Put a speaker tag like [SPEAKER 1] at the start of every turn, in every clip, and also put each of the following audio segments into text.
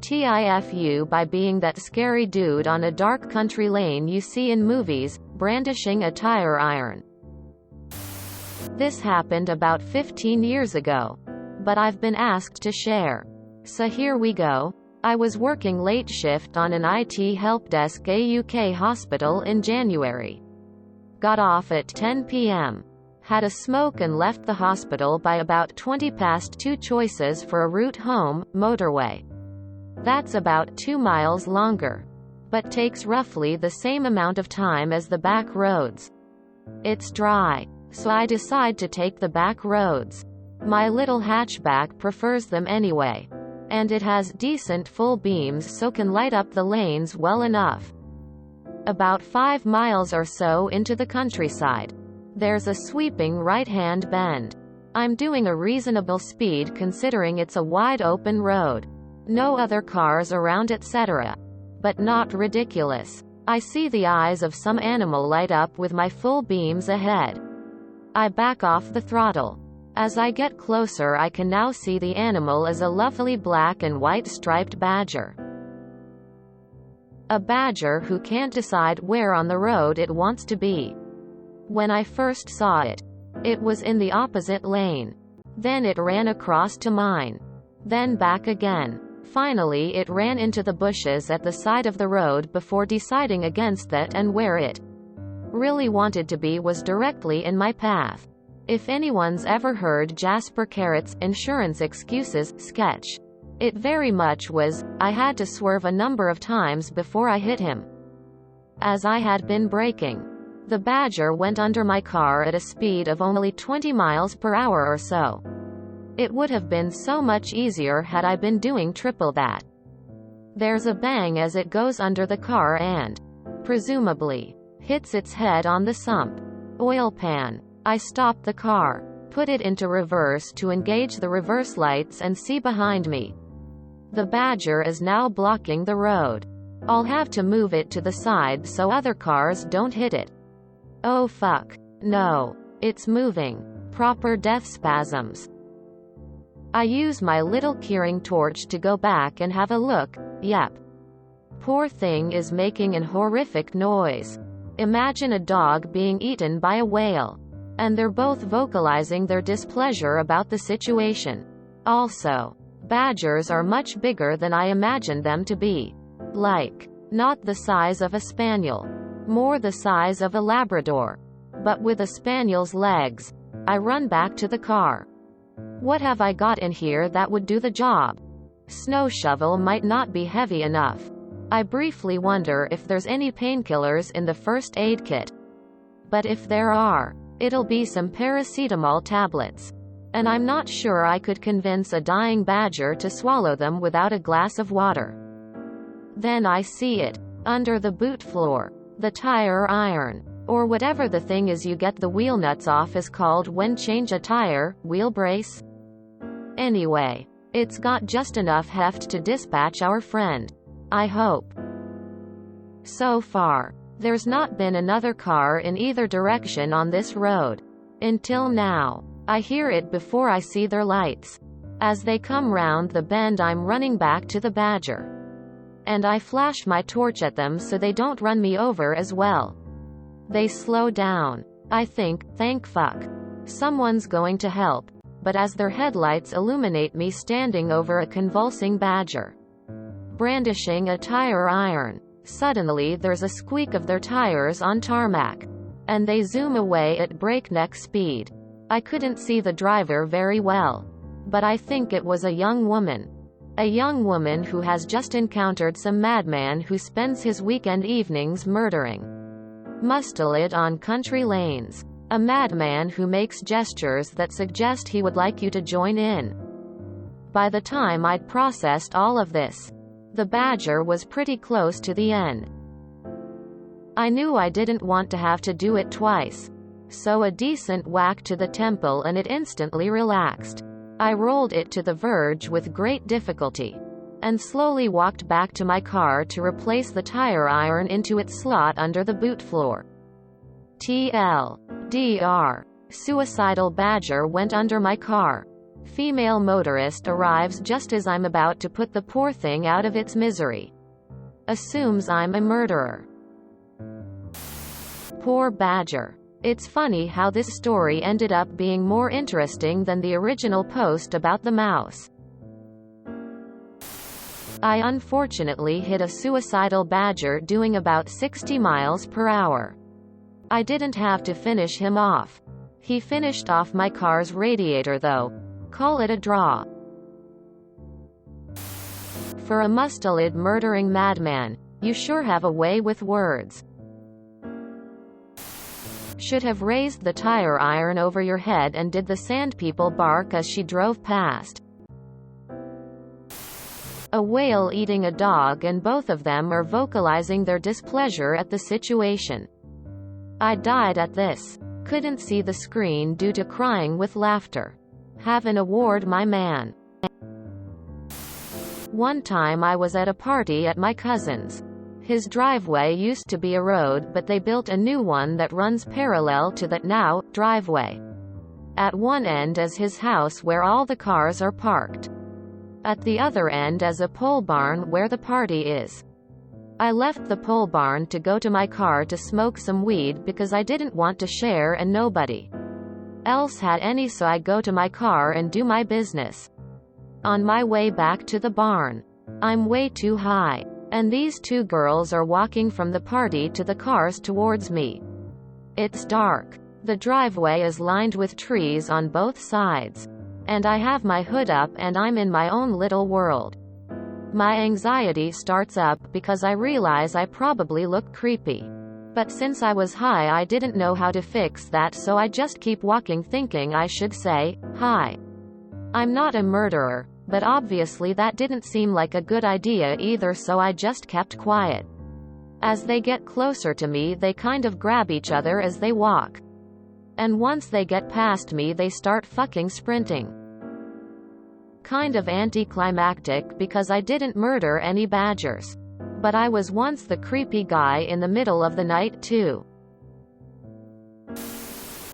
[SPEAKER 1] TIFU by being that scary dude on a dark country lane you see in movies, brandishing a tire iron. This happened about 15 years ago. But I've been asked to share. So here we go. I was working late shift on an IT helpdesk at a UK hospital in January. Got off at 10 p.m. Had a smoke and left the hospital by about 20 past 2. Choices for a route home, motorway. That's about 2 miles longer. But takes roughly the same amount of time as the back roads. It's dry. So I decide to take the back roads. My little hatchback prefers them anyway. And it has decent full beams so can light up the lanes well enough. About 5 miles or so into the countryside. There's a sweeping right-hand bend. I'm doing a reasonable speed considering it's a wide open road. No other cars around etc. But not ridiculous. I see the eyes of some animal light up with my full beams ahead. I back off the throttle. As I get closer I can now see the animal as a lovely black and white striped badger. A badger who can't decide where on the road it wants to be. When I first saw it, it was in the opposite lane. Then it ran across to mine. Then back again. Finally it ran into the bushes at the side of the road before deciding against that, and where it really wanted to be was directly in my path. If anyone's ever heard Jasper Carrot's Insurance Excuses sketch, it very much was. I had to swerve a number of times before I hit him. As I had been braking, the badger went under my car at a speed of only 20 miles per hour or so. It would have been so much easier had I been doing triple that. There's a bang as it goes under the car and, presumably, hits its head on the sump. Oil pan. I stopped the car, put it into reverse to engage the reverse lights and see behind me. The badger is now blocking the road. I'll have to move it to the side so other cars don't hit it. Oh fuck. No. It's moving. Proper death spasms. I use my little curing torch to go back and have a look. Yep. Poor thing is making an horrific noise. Imagine a dog being eaten by a whale. And they're both vocalizing their displeasure about the situation. Also, badgers are much bigger than I imagined them to be. Like, not the size of a spaniel. More the size of a Labrador. But with a spaniel's legs. I run back to the car. What have I got in here that would do the job? Snow shovel might not be heavy enough. I briefly wonder if there's any painkillers in the first aid kit. But if there are, it'll be some paracetamol tablets. And I'm not sure I could convince a dying badger to swallow them without a glass of water. Then I see it. Under the boot floor. The tire iron. Or whatever the thing is you get the wheel nuts off is called when change a tire, wheel brace? Anyway, it's got just enough heft to dispatch our friend. I hope. So far, there's not been another car in either direction on this road. Until now. I hear it before I see their lights. As they come round the bend I'm running back to the badger. And I flash my torch at them so they don't run me over as well. They slow down. I think, thank fuck. Someone's going to help. But as their headlights illuminate me standing over a convulsing badger, brandishing a tire iron, suddenly there's a squeak of their tires on tarmac. And they zoom away at breakneck speed. I couldn't see the driver very well. But I think it was a young woman. A young woman who has just encountered some madman who spends his weekend evenings murdering mustelid on country lanes. A madman who makes gestures that suggest he would like you to join in. By the time I'd processed all of this, the badger was pretty close to the end. I knew I didn't want to have to do it twice. So a decent whack to the temple and it instantly relaxed. I rolled it to the verge with great difficulty. And slowly walked back to my car to replace the tire iron into its slot under the boot floor. TLDR. Suicidal badger went under my car. Female motorist arrives just as I'm about to put the poor thing out of its misery. Assumes I'm a murderer. Poor badger. It's funny how this story ended up being more interesting than the original post about the mouse. I unfortunately hit a suicidal badger doing about 60 miles per hour. I didn't have to finish him off. He finished off my car's radiator though. Call it a draw. For a mustelid murdering madman, you sure have a way with words. Should have raised the tire iron over your head and did the sand people bark as she drove past. A whale eating a dog and both of them are vocalizing their displeasure at the situation. I died at this. Couldn't see the screen due to crying with laughter. Have an award, my man. One time I was at a party at my cousin's. His driveway used to be a road, but they built a new one that runs parallel to that now driveway. At one end is his house where all the cars are parked. At the other end is a pole barn where the party is. I left the pole barn to go to my car to smoke some weed because I didn't want to share and nobody else had any, so I go to my car and do my business. On my way back to the barn, I'm way too high, and these two girls are walking from the party to the cars towards me. It's dark. The driveway is lined with trees on both sides. And I have my hood up and I'm in my own little world. My anxiety starts up because I realize I probably look creepy. But since I was high I didn't know how to fix that, so I just keep walking thinking I should say, "Hi. I'm not a murderer," but obviously that didn't seem like a good idea either, so I just kept quiet. As they get closer to me they kind of grab each other as they walk. And once they get past me they start fucking sprinting. Kind of anticlimactic because I didn't murder any badgers. But I was once the creepy guy in the middle of the night too.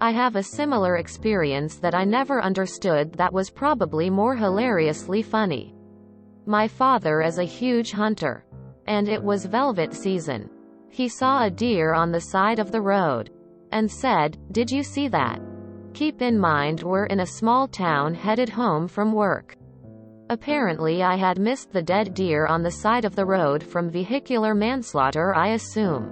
[SPEAKER 1] I have a similar experience that I never understood that was probably more hilariously funny. My father is a huge hunter. And it was velvet season. He saw a deer on the side of the road. And said, "Did you see that?" Keep in mind we're in a small town headed home from work. Apparently I had missed the dead deer on the side of the road from vehicular manslaughter, I assume.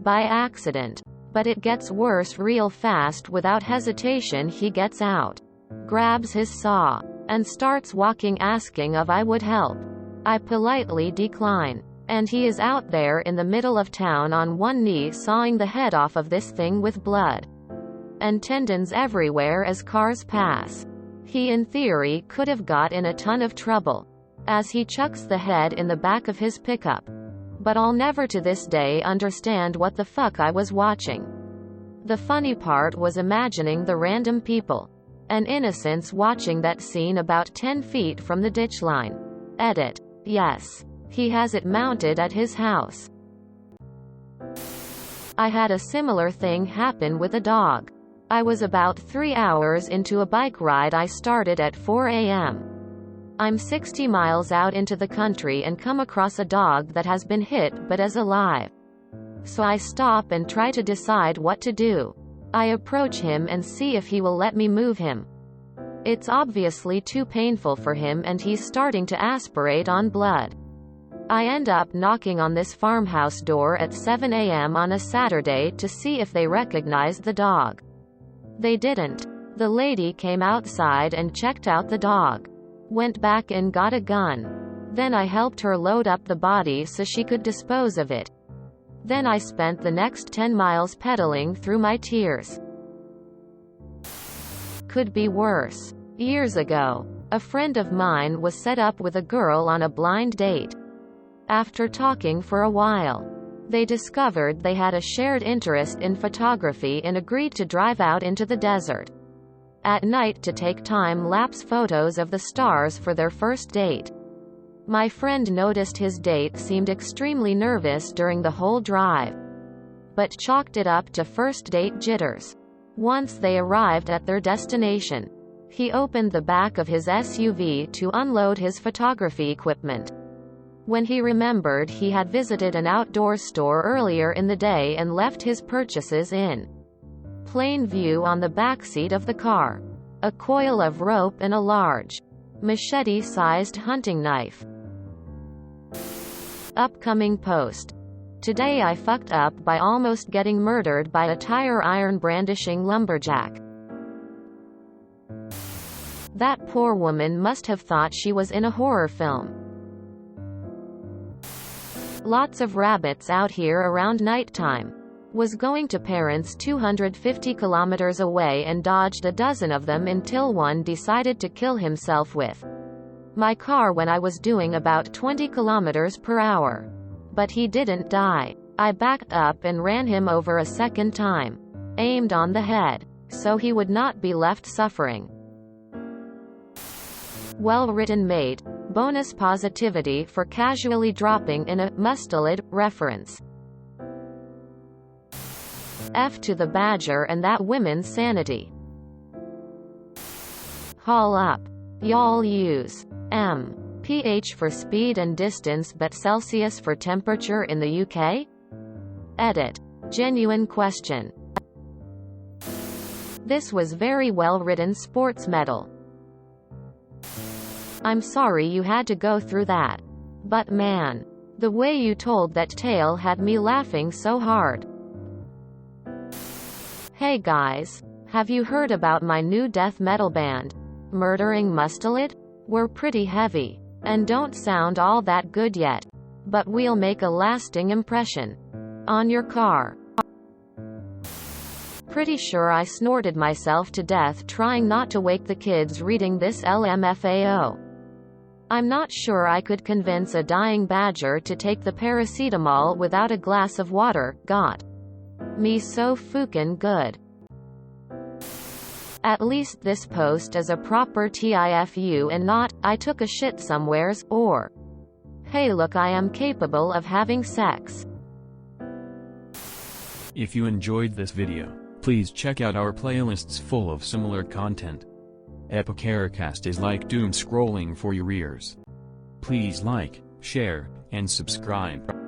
[SPEAKER 1] By accident. But it gets worse real fast. Without hesitation he gets out. Grabs his saw. And starts walking asking if I would help. I politely decline. And he is out there in the middle of town on one knee sawing the head off of this thing with blood and tendons everywhere as cars pass. He in theory could have got in a ton of trouble, as he chucks the head in the back of his pickup. But I'll never to this day understand what the fuck I was watching. The funny part was imagining the random people and innocents watching that scene about 10 feet from the ditch line. Edit. Yes. He has it mounted at his house. I had a similar thing happen with a dog. I was about 3 hours into a bike ride I started at 4 a.m. I'm 60 miles out into the country and come across a dog that has been hit but is alive. So I stop and try to decide what to do. I approach him and see if he will let me move him. It's obviously too painful for him and he's starting to aspirate on blood. I end up knocking on this farmhouse door at 7 a.m. on a Saturday to see if they recognize the dog. They didn't. The lady came outside and checked out the dog. Went back and got a gun. Then I helped her load up the body so she could dispose of it. Then I spent the next 10 miles pedaling through my tears. Could be worse. Years ago, a friend of mine was set up with a girl on a blind date. After talking for a while, they discovered they had a shared interest in photography and agreed to drive out into the desert at night to take time-lapse photos of the stars for their first date. My friend noticed his date seemed extremely nervous during the whole drive, but chalked it up to first date jitters. Once they arrived at their destination, He opened the back of his SUV to unload his photography equipment. When he remembered he had visited an outdoor store earlier in the day and left his purchases in plain view on the backseat of the car. A coil of rope and a large, machete-sized hunting knife. Upcoming post. Today I fucked up by almost getting murdered by a tire iron brandishing lumberjack. That poor woman must have thought she was in a horror film. Lots of rabbits out here around nighttime. Was going to parents 250 kilometers away and dodged a dozen of them until one decided to kill himself with my car when I was doing about 20 kilometers per hour. But he didn't die. I backed up and ran him over a second time. Aimed on the head, so he would not be left suffering. Well-written mate. Bonus positivity for casually dropping in a mustelid reference. F to the badger and that women's sanity. Haul up. Y'all use pH for speed and distance but Celsius for temperature in the UK? Edit. Genuine question. This was very well-written sports medal. I'm sorry you had to go through that. But man, the way you told that tale had me laughing so hard. Hey guys, have you heard about my new death metal band, Murdering Mustelid? We're pretty heavy, and don't sound all that good yet. But we'll make a lasting impression on your car. Pretty sure I snorted myself to death trying not to wake the kids reading this LMFAO. I'm not sure I could convince a dying badger to take the paracetamol without a glass of water. Got me so fucking good. At least this post is a proper TIFU and not, I took a shit somewheres, or, hey look I am capable of having sex.
[SPEAKER 2] If you enjoyed this video, please check out our playlists full of similar content. Epicaricast is like doom scrolling for your ears. Please like, share, and subscribe.